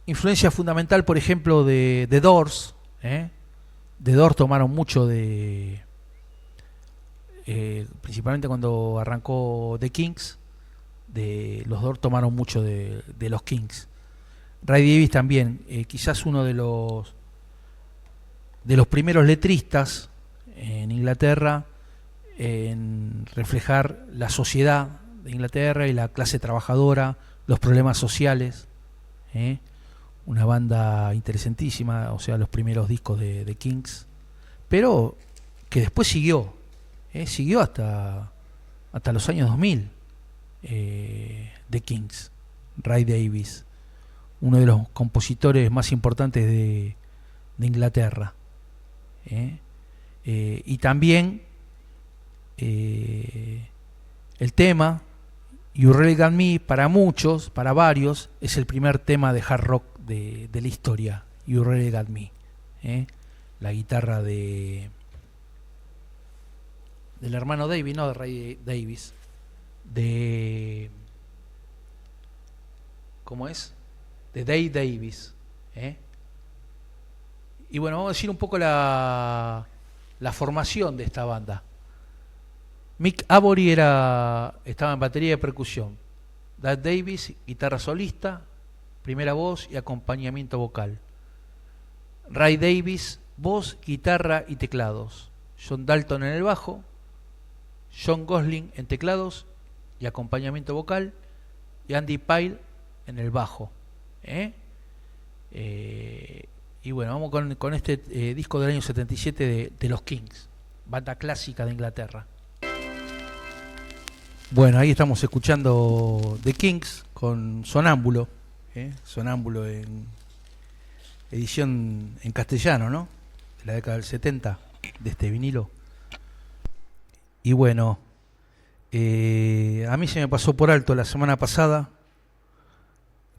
A: Influencia fundamental, por ejemplo, de The Doors. The Doors tomaron mucho de... principalmente cuando arrancó The Kings, los Doors tomaron mucho de los Kings. Ray Davies también, quizás uno de los primeros letristas en Inglaterra en reflejar la sociedad de Inglaterra y la clase trabajadora, los problemas sociales. Una banda interesantísima, o sea, los primeros discos de Kings, pero que después siguió hasta los años 2000. The Kings, Ray Davies, uno de los compositores más importantes de Inglaterra. Y también el tema You Really Got Me, para muchos, para varios, es el primer tema de hard rock de la historia. You Really Got Me. La guitarra del hermano David, no de Ray Davies, ¿cómo es? De Dave Davies. Y bueno, vamos a decir un poco la formación de esta banda. Mick Avory estaba en batería y percusión. Dave Davies, guitarra solista, primera voz y acompañamiento vocal. Ray Davies, voz, guitarra y teclados. John Dalton en el bajo. John Gosling en teclados y acompañamiento vocal. Y Andy Pyle en el bajo. Y bueno, vamos con este disco del año 77 de los Kings, banda clásica de Inglaterra. Bueno, ahí estamos escuchando The Kings con Sonámbulo. Sonámbulo en edición en castellano, ¿no? De la década del 70, de este vinilo. Y bueno, a mí se me pasó por alto la semana pasada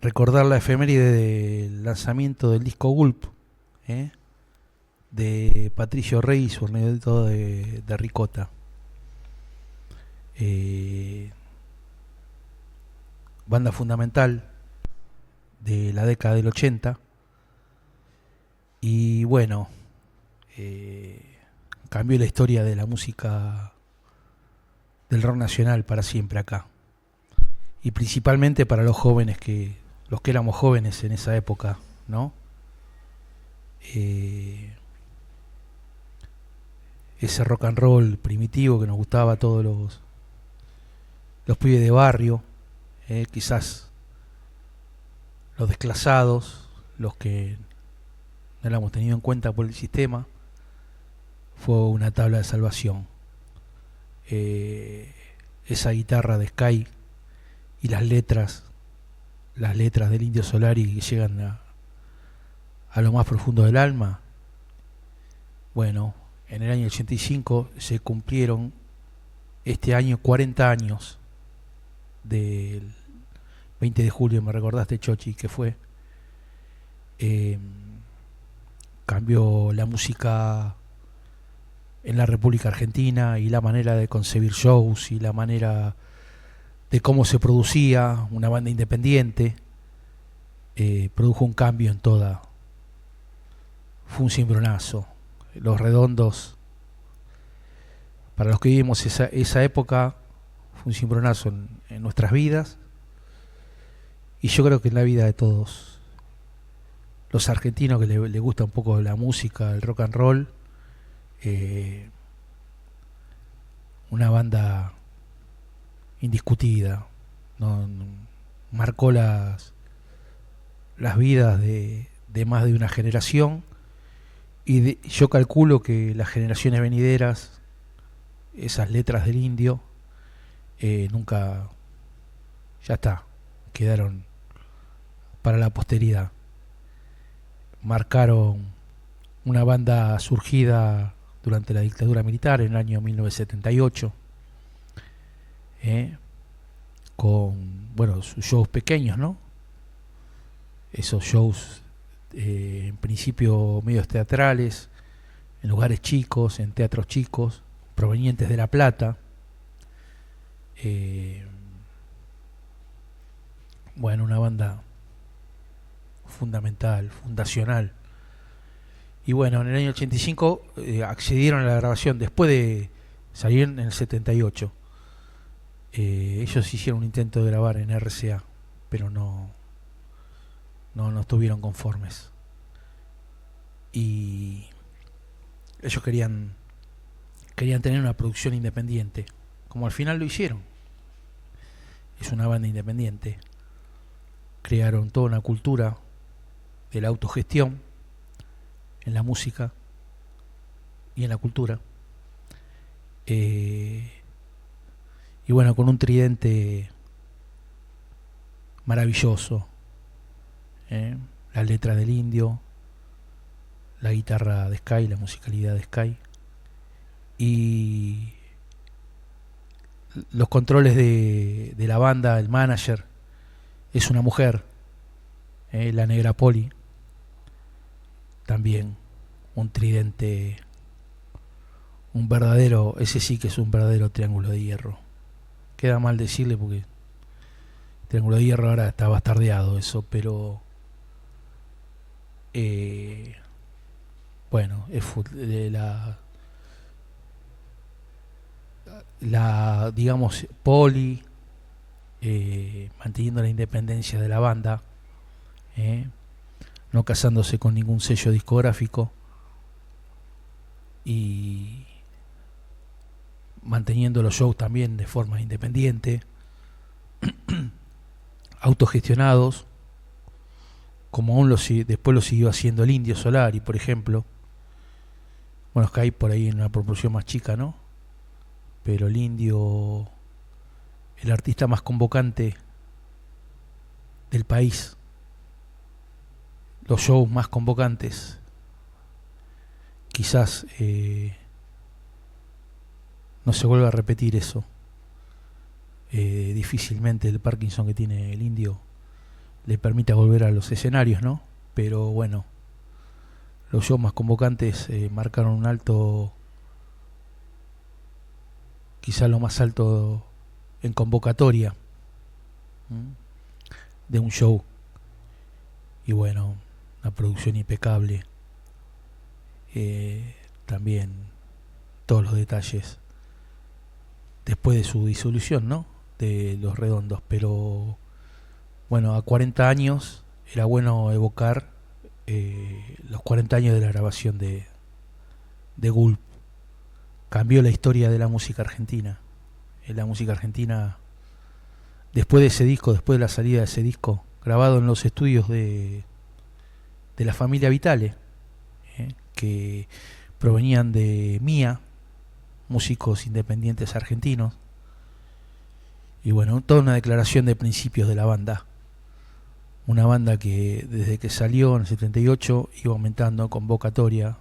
A: recordar la efeméride del lanzamiento del disco Gulp, de Patricio Rey y su horneado de ricota. Banda fundamental de la década del 80. Y bueno, cambió la historia de la música del rock nacional para siempre acá. Y principalmente para los jóvenes, los que éramos jóvenes en esa época, ¿no? Ese rock and roll primitivo que nos gustaba a todos los pibes de barrio, quizás los desclasados, los que no lo hemos tenido en cuenta por el sistema, fue una tabla de salvación. Esa guitarra de Sky y las letras del Indio Solari que llegan a lo más profundo del alma. Bueno, en el año 85 se cumplieron este año 40 años del 20 de julio, me recordaste, Chochi, que fue. Cambió la música en la República Argentina y la manera de concebir shows y la manera de cómo se producía una banda independiente. Produjo un cambio en toda. Fue un cimbronazo. Los Redondos, para los que vivimos esa época, fue un cimbronazo en nuestras vidas, y yo creo que en la vida de todos los argentinos que le gusta un poco la música, el rock and roll. Una banda indiscutida, ¿no? Marcó las vidas de más de una generación, y yo calculo que las generaciones venideras, esas letras del Indio, nunca, ya está, quedaron para la posteridad. Marcaron una banda surgida durante la dictadura militar en el año 1978, con, bueno, sus shows pequeños, ¿no? Esos shows en principio medios teatrales, en lugares chicos, en teatros chicos, provenientes de La Plata. Bueno, una banda fundamental, fundacional. Y bueno, en el año 85 accedieron a la grabación después de salir en el 78. Ellos hicieron un intento de grabar en RCA, pero no estuvieron conformes. Y ellos querían tener una producción independiente, como al final lo hicieron. Es una banda independiente. Crearon toda una cultura de la autogestión en la música y en la cultura. Y bueno, con un tridente maravilloso. La letra del Indio, la guitarra de Sky, la musicalidad de Sky, y los controles de la banda, el manager es una mujer, la negra Poli, también un tridente, ese sí que es un verdadero triángulo de hierro. Queda mal decirle porque triángulo de hierro ahora está bastardeado eso, pero bueno, es la digamos Poli, manteniendo la independencia de la banda, no casándose con ningún sello discográfico y manteniendo los shows también de forma independiente, autogestionados, como aún después lo siguió haciendo el Indio Solari, por ejemplo. Bueno, es que hay por ahí en una proporción más chica, ¿no? Pero el Indio, el artista más convocante del país, los shows más convocantes, quizás no se vuelva a repetir eso. Difícilmente el Parkinson que tiene el Indio le permita volver a los escenarios, ¿no? Pero bueno, los shows más convocantes marcaron un alto, quizás lo más alto en convocatoria de un show. Y bueno, una producción impecable, también todos los detalles después de su disolución, ¿no? De Los Redondos. Pero bueno, a 40 años era bueno evocar los 40 años de la grabación de Gulp. Cambió la historia de la música argentina. La música argentina, después de ese disco, después de la salida de ese disco, grabado en los estudios de la familia Vitale, que provenían de MIA, músicos independientes argentinos. Y bueno, toda una declaración de principios de la banda. Una banda que desde que salió en el 78 iba aumentando convocatoria,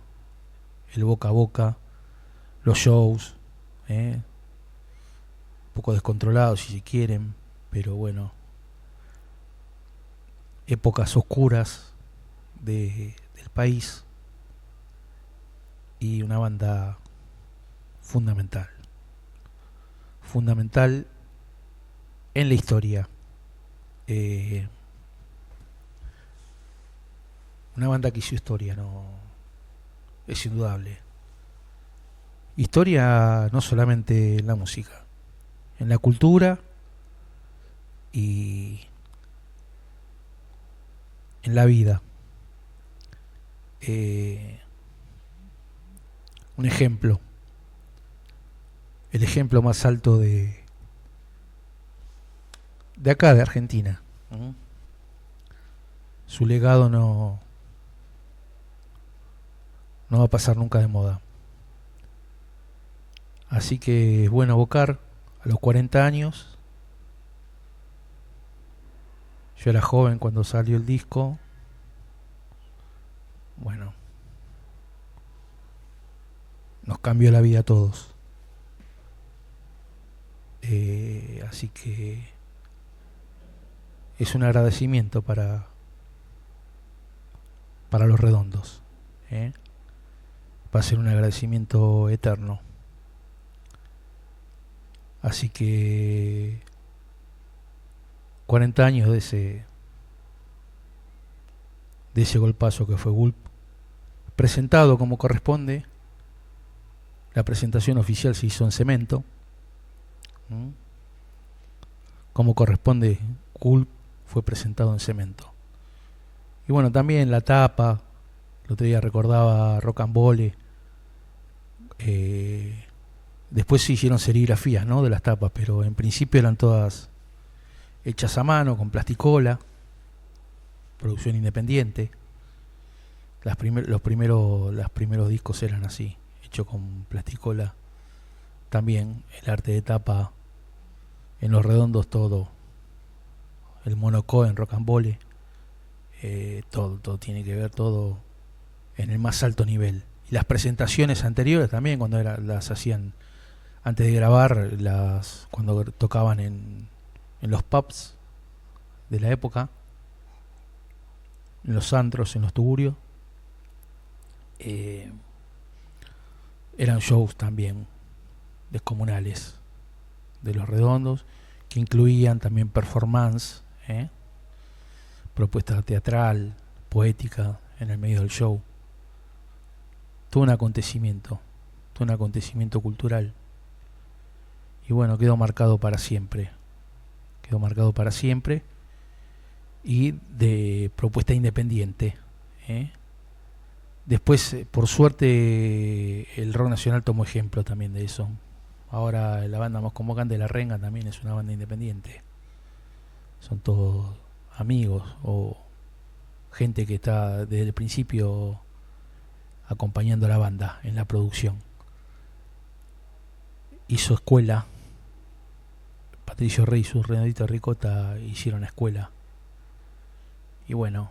A: el boca a boca, los shows, un poco descontrolados si quieren, pero bueno, épocas oscuras del país, y una banda fundamental en la historia. Una banda que hizo historia, no es indudable. Historia no solamente en la música, en la cultura y en la vida. Un ejemplo, el ejemplo más alto de acá, de Argentina. Su legado no va a pasar nunca de moda. Así que es bueno evocar a los 40 años. Yo era joven cuando salió el disco. Bueno, nos cambió la vida a todos. Así que es un agradecimiento para Los Redondos. Va a ser un agradecimiento eterno. Así que 40 años de ese golpazo que fue Gulp, presentado como corresponde. La presentación oficial se hizo en cemento. Como corresponde, Gulp fue presentado en cemento. Y bueno, también la tapa, el otro día recordaba Rocambole. Después se hicieron serigrafías, ¿no?, de las tapas, pero en principio eran todas hechas a mano, con plasticola, producción independiente. Los primeros discos eran así, hechos con plasticola. También el arte de tapa en Los Redondos, todo. El Monoco en Rocambole, todo tiene que ver, todo en el más alto nivel. Y las presentaciones anteriores también, cuando las hacían antes de grabar, cuando tocaban en los pubs de la época, en los antros, en los tugurios, eran shows también descomunales de Los Redondos, que incluían también performance, propuesta teatral, poética en el medio del show. Todo un acontecimiento cultural. Y bueno, quedó marcado para siempre. Y de propuesta independiente. Después, por suerte, el rock nacional tomó ejemplo también de eso. Ahora la banda más convocante de La Renga también es una banda independiente. Son todos amigos o gente que está desde el principio acompañando a la banda en la producción. Hizo escuela. Patricio Rey y su Renadito Ricota hicieron escuela. Y bueno,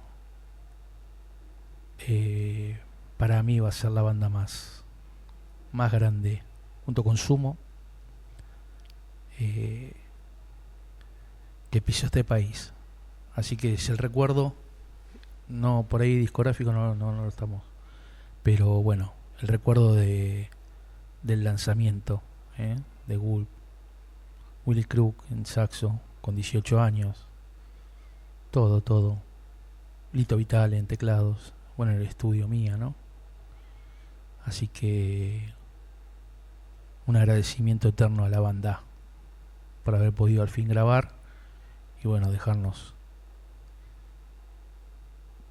A: para mí va a ser la banda más grande, junto con Sumo, que pisó este país. Así que es el recuerdo, no por ahí discográfico, no lo estamos, pero bueno, el recuerdo del lanzamiento de Gulp. Willy Crook en saxo con 18 años, todo. Lito Vitale en teclados, bueno, el estudio mía, ¿no? Así que un agradecimiento eterno a la banda por haber podido al fin grabar y bueno, dejarnos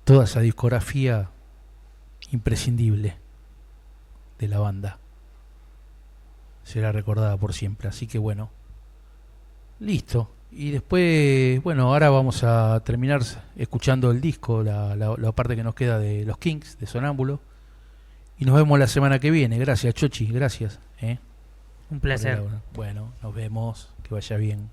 A: toda esa discografía imprescindible de la banda. Será recordada por siempre, así que bueno, listo. Y después, bueno, ahora vamos a terminar escuchando el disco, la parte que nos queda de los Kings, de Sonámbulo. Y nos vemos la semana que viene. Gracias, Chochi, gracias.
B: Un placer.
A: Bueno, nos vemos, que vaya bien.